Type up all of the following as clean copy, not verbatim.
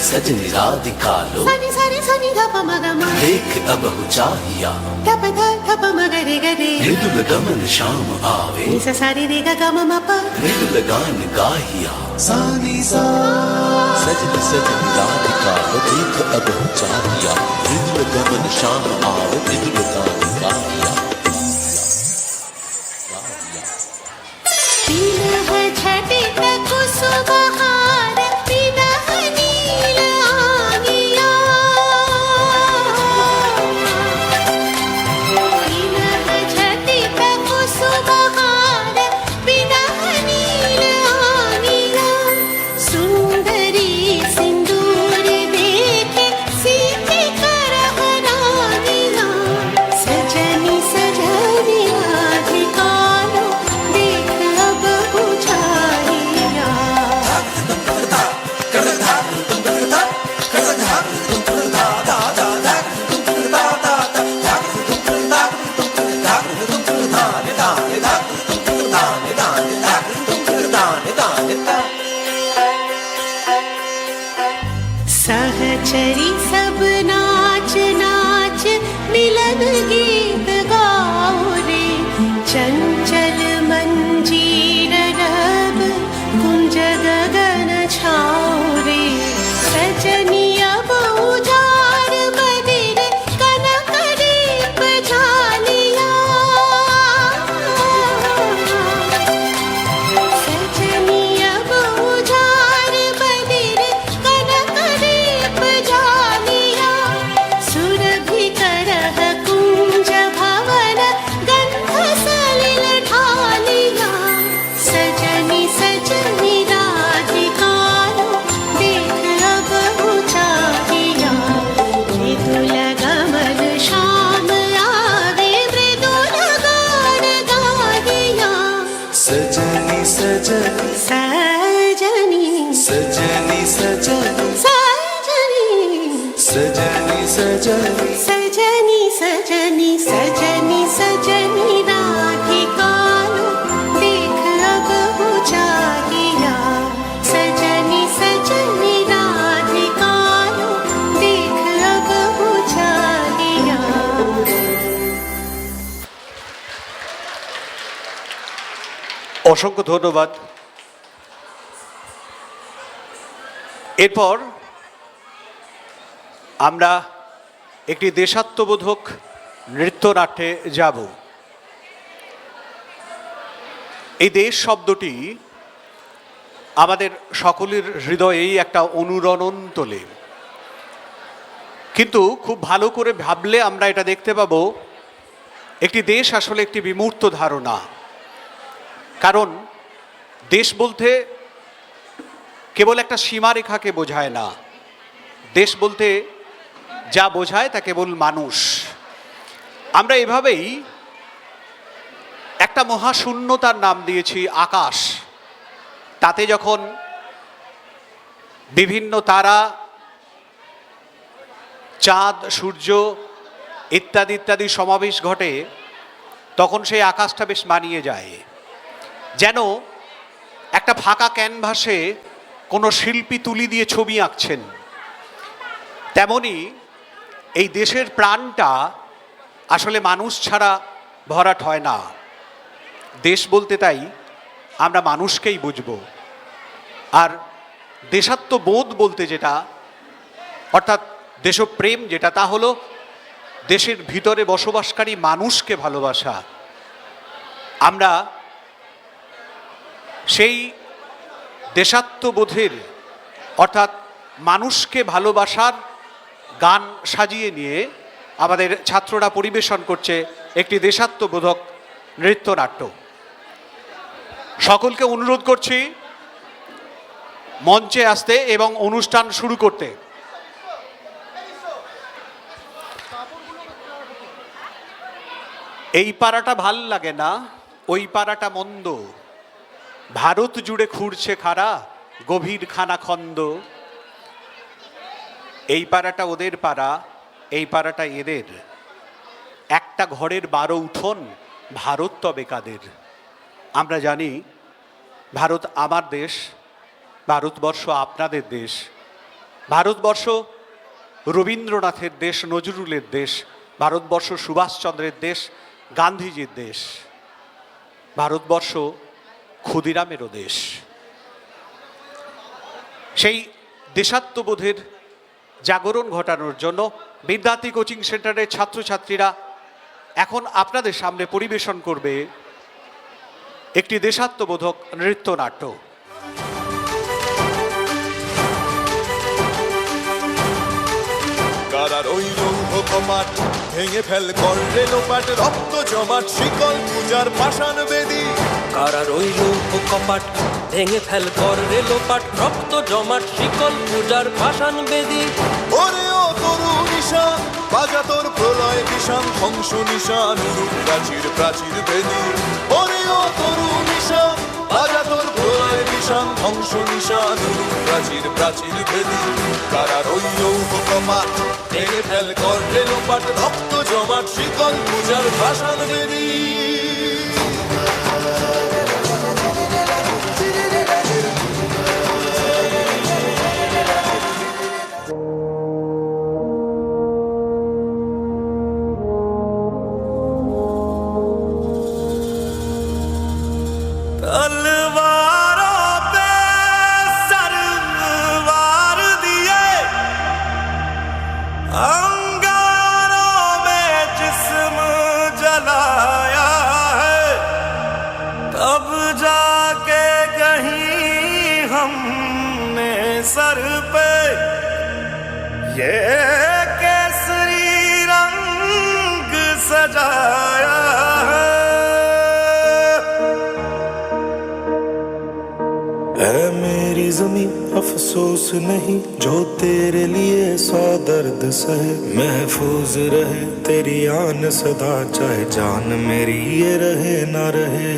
सजनी राधिका लो सनी सनी सनी ध प म ग म देख अब हो चाहिया ध प ध ध प म ग रे ग रे मृदुल गमन शाम आवे नि सा सा रे रे ग ग म म प मृदुल गान गाहिया सानी सा सजनी सजनी राधिका लो देख अब हो चाहिया मृदुल गमन शाम आवे मृदुल गान गाहिया पीनह झटित कुसुमहार पीनह नील आंगिया पीनह झटित कुसुमहार पीनह नील आंगिया सुंदरी सिंदूर देखे सीते करह रानिया सजनी सजनी राधिका लो देख अब बुझाइया सहचरी सब नाच नाच मिलन गीत गाओ रे चंचल मंजीर रब कुंज गगन छाओ रे सजनी अब उजाड़ बदिर कनक दीप झालिया सजनी अब उजाड़ बदिर कनक दीप झालिया सुरभि करह कुंज भवन गंध सलिल ढालिया सजनी सजनी राधिका लो देख अब बुझाइया मृदुल गमन शाम आवे मृदुल गान गाहिया सजनी सजनी सजनी सजनी सजनी सजनी सजनी सजनी सजनी सजनी सजनी सजनी राधिका लो देख अब बुझाइया सजनी सजनी राधिका लो देख अब बुझाइया অসংখ্য ধন্যবাদ। এরপর আমরা একটি দেশাত্মবোধক নৃত্যনাট্যে যাব। এই দেশ শব্দটি আমাদের সকলের হৃদয়েই একটা অনুরণন তোলে, কিন্তু খুব ভালো করে ভাবলে আমরা এটা দেখতে পাবো একটি দেশ আসলে একটি বিমূর্ত ধারণা। কারণ দেশ বলতে কেবল একটা সীমারেখাকে বোঝায় না, দেশ বলতে যা বোঝায় তা কেবল মানুষ। আমরা এভাবেই একটা মহাশূন্যতার নাম দিয়েছি আকাশ। তাতে যখন বিভিন্ন তারা, চাঁদ, সূর্য ইত্যাদি ইত্যাদি সমাবেশ ঘটে, তখন সেই আকাশটা বেশ মানিয়ে যায়, যেন একটা ফাঁকা ক্যানভাসে কোনো শিল্পী তুলি দিয়ে ছবি আঁকছেন। তেমনি এই দেশের প্রাণটা আসলে মানুষ ছাড়া ভরাট হয় না। দেশ বলতে তাই আমরা মানুষকেই বুঝব। আর দেশাত্মবোধ বলতে যেটা, অর্থাৎ দেশপ্রেম যেটা, তা হলো দেশের ভিতরে বসবাসকারী মানুষকে ভালোবাসা। আমরা সেই দেশাত্মবোধের অর্থাৎ মানুষকে ভালোবাসার গান সাজিয়ে নিয়ে আমাদের ছাত্ররা পরিবেশন করছে একটি দেশাত্মবোধক নৃত্যনাট্য। সকলকে অনুরোধ করছি মঞ্চে আসতে এবং অনুষ্ঠান শুরু করতে। এই পাড়াটা ভাল লাগে না, ওই পাড়াটা মন্দ, ভারত জুড়ে খুঁড়ছে খাড়া গভীর খানাখন্দ। এই পাড়াটা ওদের পাড়া, এই পাড়াটা এদের, একটা ঘরের 12 উঠোন, ভারত তবে কাদের। আমরা জানি ভারত আমার দেশ, ভারতবর্ষ আপনাদের দেশ, ভারতবর্ষ রবীন্দ্রনাথের দেশ, নজরুলের দেশ। ভারতবর্ষ সুভাষচন্দ্রের দেশ, গান্ধীজির দেশ। ভারতবর্ষ ক্ষুদিরামেরও দেশ। সেই দেশাত্মবোধের জাগরণ ঘটানোর জন্য বিদ্যার্থী কোচিং সেন্টারের ছাত্রছাত্রীরা এখন আপনাদের সামনে পরিবেশন করবে একটি দেশাত্মবোধক নৃত্যনাট্য। কারার ওই লৌহ কপাট ভেঙে ফেল করলে লোপাট, রক্ত জমাট শিকল পূজার পাষাণ বেদী। কারার ওই লৌহ কপাট ভেঙে ফেল কর রে লোপাট, রক্ত জমাট শিকল পূজার পাষাণ বেদী। ওরে ও তরু নিশান বাজা তোর প্রলয় নিশান, ধ্বংস নিশান রূপ প্রাচীর প্রাচীর বেদী। ওরে ও তরু নিশান বাজা তোর প্রলয় নিশান, ধ্বংস নিশান রূপ প্রাচীর প্রাচীর বেদী। কারার ওই লৌহ কপাট ভেঙে ফেল করলে লোপাট, রক্ত জমাট শিকল পূজার পাষাণ বেদী। तलवारों पे सरवार दिए, अंगारों में जिस्म जलाया है, तब जाके कहीं हमने सर पे ये केसरी रंग सजाया है। ऐ मेरी ज़मीं अफसोस नहीं, जो तेरे लिए सौ दर्द सहे। महफूज रहे तेरी आन सदा, चाहे जान मेरी ये रहे ना रहे।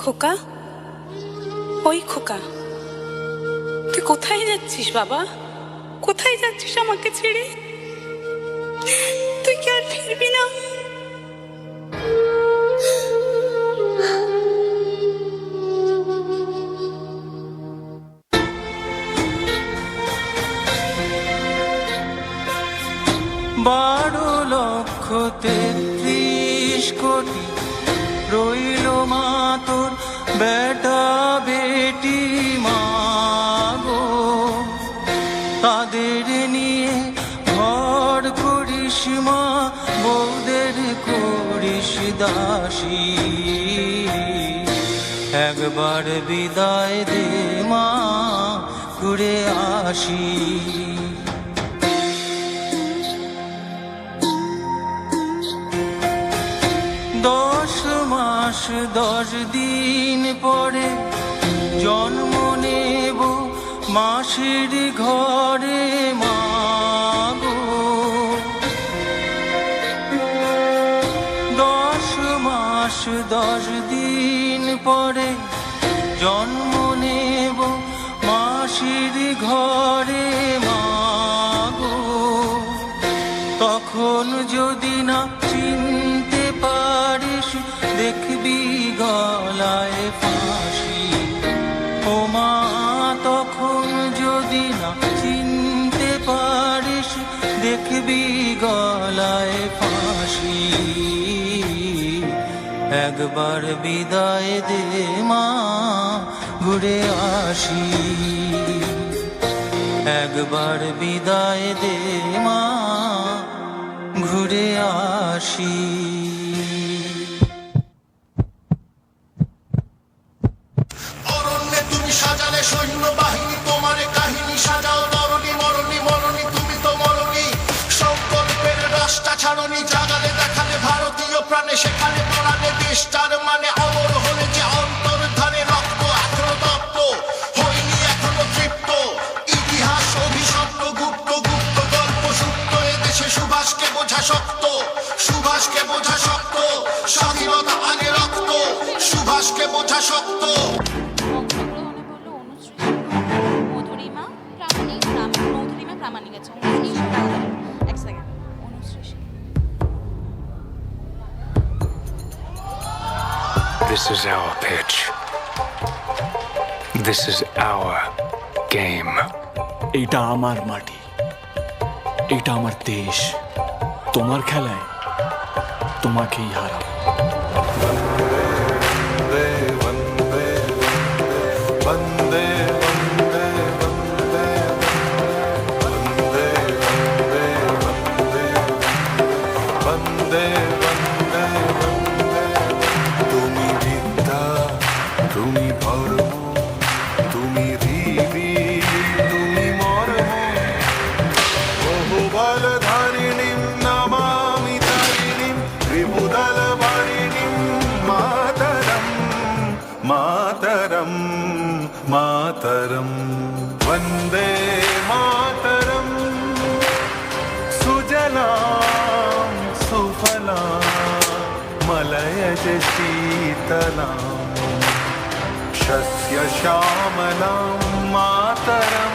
খোকা, ওই খোকা, তুই কোথায় যাচ্ছিস বাবা? কোথায় যাচ্ছিস আমাকে ছেড়ে? তুই কি আর ফিরবি না? বারো লক্ষ ৩৩ কোটি রইল মা তোর বেটা বেটি মাগো, তাদের নিয়ে ঘর করিস মা, বৌদের করিস দাসী। একবার বিদায় দে মা, ঘুরে আসি। 10 মাস 10 দিন পরে জন্ম নেব মাসির ঘরে মাগো। 10 মাস 10 দিন পরে জন্ম নেব মাসির ঘরে মাগো। তখন যদি না চিনতে পারিস, দেখবি গলায় ফাঁসি। ও মা, তখন যদি না চিনতে পারিস, দেখবি গলায় ফাঁসি। একবার বিদায় দে মা, ঘুরে আসি। একবার বিদায় দে মা, ঘুরে আসি। অরণ্যে তুমি সাজালে সৈন্য বাহিনী, তোমার কাহিনী সাজাও মরণী মরণী মরণী, তুমি তো মরণী। সংকল্পের রাস্তা ছাড়নি, জাগালে দেখালে ভারতীয় প্রাণে, সেখানে পড়ালে দেশটার মানে। অমর হলে যে অন্তর্ধানে রক্ত এখনো তপ্ত হয়নি, এখনো তৃপ্ত। ইতিহাস অভিশপ্ত, গুপ্ত গুপ্ত গল্প সুপ্ত। এদেশে সুভাষকে বোঝা শক্ত, সুভাষকে বোঝা শক্ত। স্বাধীনতা আনে রক্ত, সুভাষকে বোঝা শক্ত। This is our pitch. This is our game. এইটা আমার মাটি, এইটা আমার দেশ। তোমার খেলায় তোমাকেই হারাবো। वंदे वंदे वंदे वंदे वंदे वंदे वंदे वंदे তুমি বিদ্যা তুমি ধর্ম তুমি রীতি তুমি মর্ম বহুবল ধারিণীম নমামি তারিণীম ত্রিভুদল বারিণীম মাতরম মাতরম मातरम वंदे मातरम सुजलां सुफलां मलयज शीतलां शस्य श्यामलां मातरम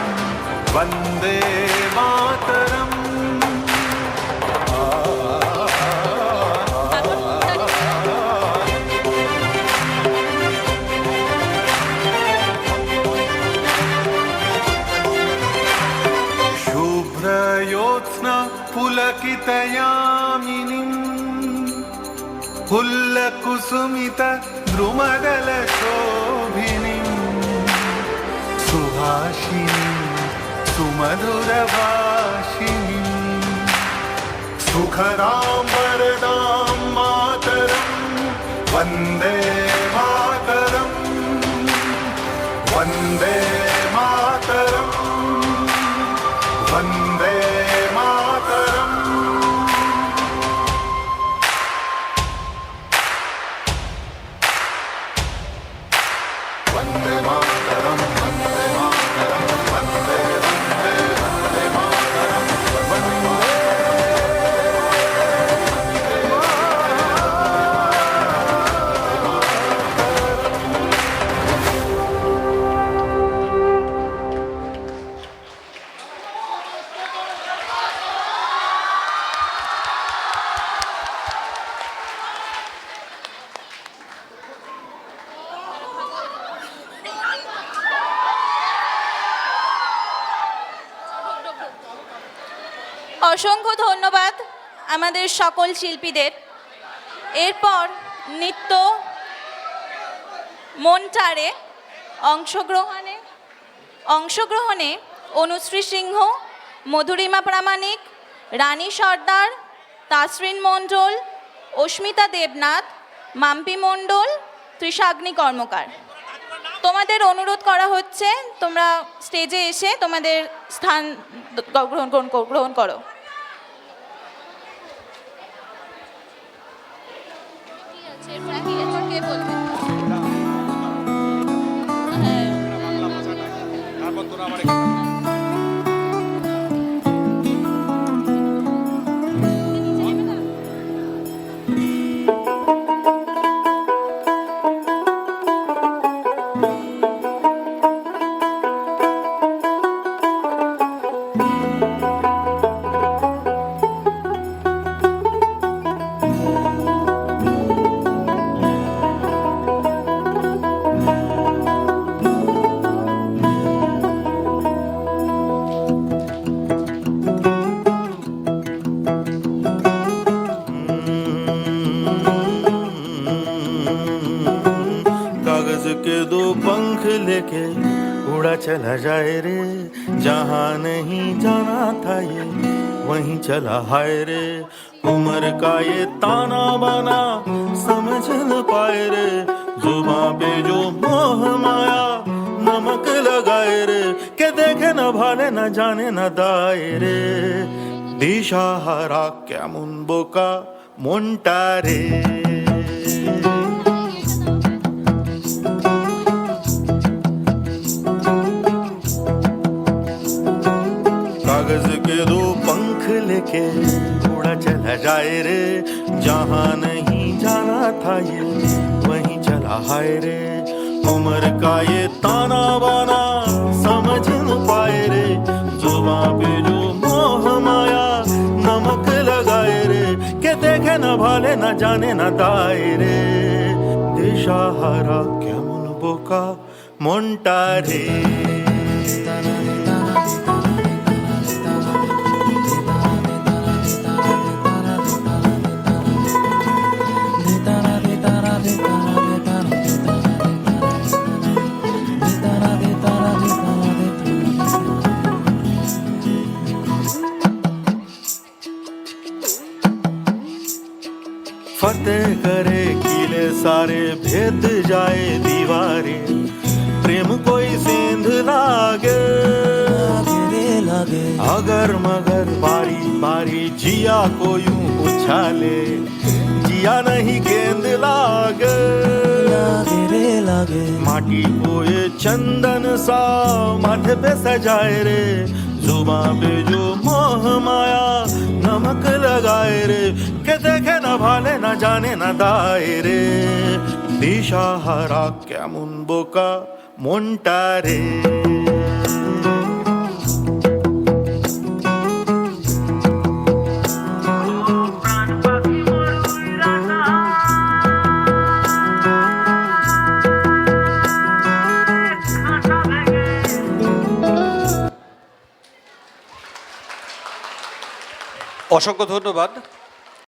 वंदे मातरम शुभ्रयोत्स्ना पुलकितयामिनीं हुल्लकुसुमित द्रुमदलशोभिनीं सुभाषिणीं सुमधुरभाषिणीं सुखदां वरदां मातरं वन्दे मातरं वन्दे मातरम् वंदे मातरम वंदे मातरम वंदे मातरम वंदे वंदे वंदे मातरम वंदे অসংখ্য ধন্যবাদ আমাদের সকল শিল্পীদের। এরপর নৃত্য মনটারে অংশগ্রহণে অনুশ্রী সিংহ, মধুরিমা প্রামাণিক, রানী সর্দার, তাসরিন মণ্ডল, অস্মিতা দেবনাথ, মাম্পি মণ্ডল, ত্রিশাগ্নি কর্মকার। তোমাদের অনুরোধ করা হচ্ছে তোমরা স্টেজে এসে তোমাদের স্থান গ্রহণ করো। लेके उड़ा चला जाए रे, जहाँ नहीं जाना था ये वहीं चला हाय रे। उम्र का ये ताना बाना समझ न पाए रे, जुबां पे जो मोह माया नमक लगाए रे, के देखे न भाले न जाने न दाए रे। दिशाहारा केमन बोका মনটা রে। कागज के दो पंख लेके उड़ा चला जाए रे, जहाँ नहीं जाना था ये वहीं चला हाय रे। उम्र का ये ताना बाना समझ न पाए रे, जुबां पे जो मोह माया नमक लगाए रे, के देखे न भाले न जाने न दाए रे। दिशाहारा केमन बोका মনটা রে। फतेह करे किले सारे भेद जाए दीवारें प्रेम कोई सेंध लागे अगर मगर बारी बारी जिया को यूं उछाले जिया नहीं गेंद लागे माटी को ये चंदन सा माथे पे सजाए रे जुबां पे जो मोह माया नमक लगाए रे के देखे न भाले न जाने न दाए रे दिशा हारा केमन बोका मोंटा रे অসংখ্য ধন্যবাদ।